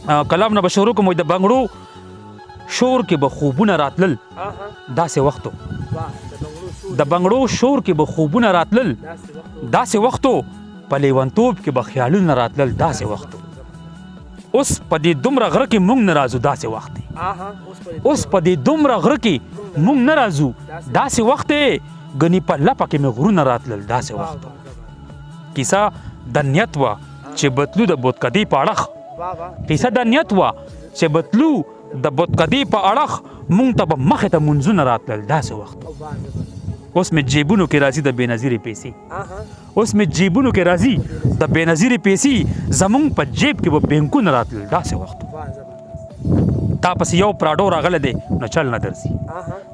کلام نه به شروع کوم د بنګړو شور کې به خوبونه راتلل داسې وختو د بنګړو شور کې به خوبونه راتلل داسې وختو په لیونتوب کې به خیالونه راتلل داسې وختو اوس په دې دومره غره کې مونږ نه راځو داسې وخت دی اوس په دې دومره غره کې مونږ نه راځو داسې وخت دی ګنې په لپه کې مې غرونه راتلل داسې وختو کیسه د نیت وه چې بتلو د بتکدې په اړخ کیسه د نیت وه چې بتلو د بتکدې په اړخ مونږ ته به مخې ته منځونه راتلل داسې وخت اوس مې جیبونو کې راځي د بېنظیرې پیسې اوس مې جیبونو کې راځي د بېنظیرې پیسې زمونږ په جیب کې به بینکونه راتلل داسې وخت تا پسې یو پراډو راغلی دی نو چل نه درځي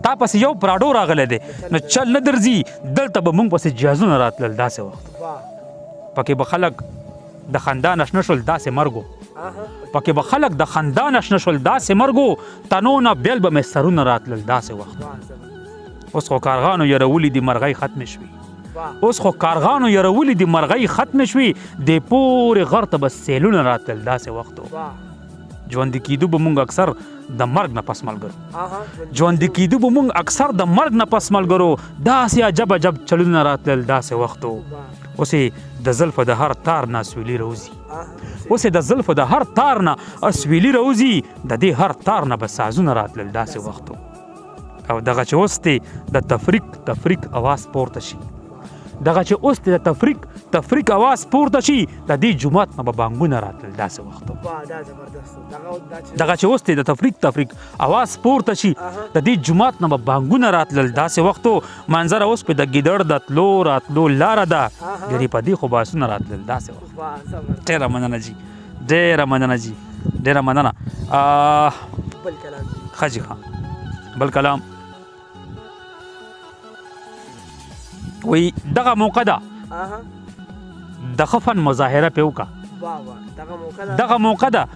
تا پسې یو پراډو راغلی دی نو چل نه درځي دلته به مونږ پسې جهازونه راتلل داسې وخت پکې به خلک د خندا نشنه شول داسې مرګو پکې به خلک د خندا نشنه شول داسې مرګو تنو نه بیل به مې سرونه راتلل داسې وخت اوس خو کارغانو یرولي دي مرغۍ ختمې شوي اوس خو کارغانو یرولي دي مرغۍ ختمې شوي دې پورې غر ته به سیلونه راتلل داسې وختو ژوندي کېدو به مونږ اکثر د مرګ نه پس ملګرو ژوندي کېدو به مونږ اکثر د مرګ نه پس ملګرو داسې عجب عجب چلونه راتلل داسې وختو اوس د زلفو د هر تار نه اسویلي روزي اوس د زلفو د هر تار نه اسویلي روزي د دې هر تار نه به سازونه راتلل داسې وختو او دغه چې اوس دی د تفریق اواز پورته شي دغه چې اوس دی د تفریق اواز پورته شي د دې جومات نه به بانګونه راتلل داسې وختو دغه چې اوس دی د تفریق اواز پورته شي د دې جومات نه به بانګونه راتلل داسې وختو منظره اوس په د ګیدړ د تلو راتلو لاره ده ګنې په دې خو باسونه راتلل داسې وخت ډېره مننه جي ډېره مننه ښه جي ښه بل کلام وی دغه موقع ده د خفن مظاهره پې وکړه دغه موقع ده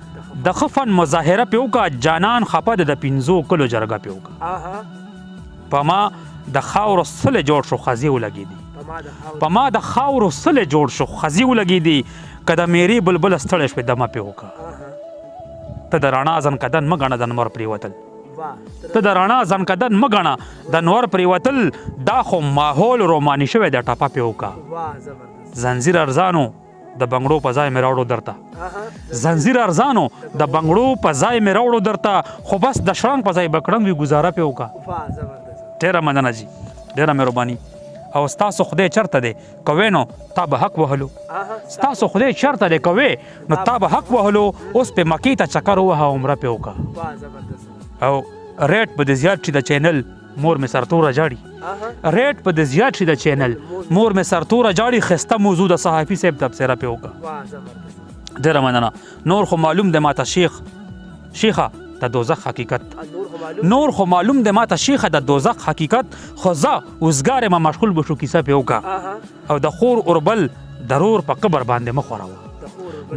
د خفن مظاهره پې وکړه جانان خفه ده د 5 کلو جرګه پې وکړه په ما د خاورو سلې جوړ شو خزې ولګېدې په ما د خاورو سلې جوړ شو خزې ولګېدې که د میرې بلبله ستړی شوې دمه پې وکړه ته د رڼا ځنکدن مه ګڼه د نور پرېوتل ته د رڼا ځنکدن مه ګڼه د نور پرېوتل دا خو ماحول روماني شوی دی ټپه پې وکړه زنځیر ارزانو د بنګړو په ځای مې راوړو درته زنځیر ارزانو د بنګړو په ځای مې راوړو درته خو بس د شړنګ په ځای به کړنګ وي ګزاره پې وکړه ډېره مننه جي ډېره مهرباني او ستاسو خدای چرته دی کوې نو تا به حق وهلو ستاسو خدای چرته دی کوې نو تا به حق وهلو اوس پې مکې ته چکر ووهه عمره پې وکړه او ریټ په د زیات شي د چینل مور مې سرتوره جاړي ریټ په د زیات شي د چینل مور مې سرتوره جاړي ښایسته موضوع د صحافي صاحب تبصره پې وکړه ډېره مننه نور خو معلوم دی ماته شیخه د دوزخ حقیقت نور خو معلوم دی ماته شیخه د دوزخ حقیقت خو زه اوزګار یم مشغول به شو کیسه پې وکړه او د خور اوربل درور په قبر باندې مه خوروه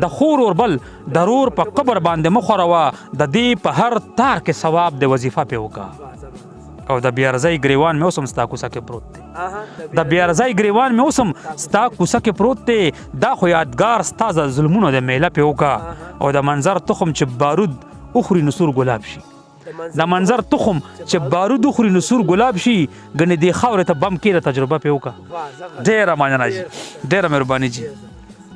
د خور اوربل درور په قبر باندې مه خوروه د دې په هر تار کې ثواب د وظیفه پې وکړه او د بیارزۍ ګریوان مې اوس هم ستا کوڅه کې پروت دی د بیارزۍ ګریوان مې اوس هم ستا کوڅه کې پروت دی دا خو یادګار ستا د ظلمونو د میله پې وکړه او د منظر تخم چې بارود اخوري نو سور ګلاب شي د منظر تخم چې بارود اخوري نو سور ګلاب شي ګنې دې خاورې ته بم کېده تجربه پې وکړه ډېره مننه جي ډېره مهرباني جي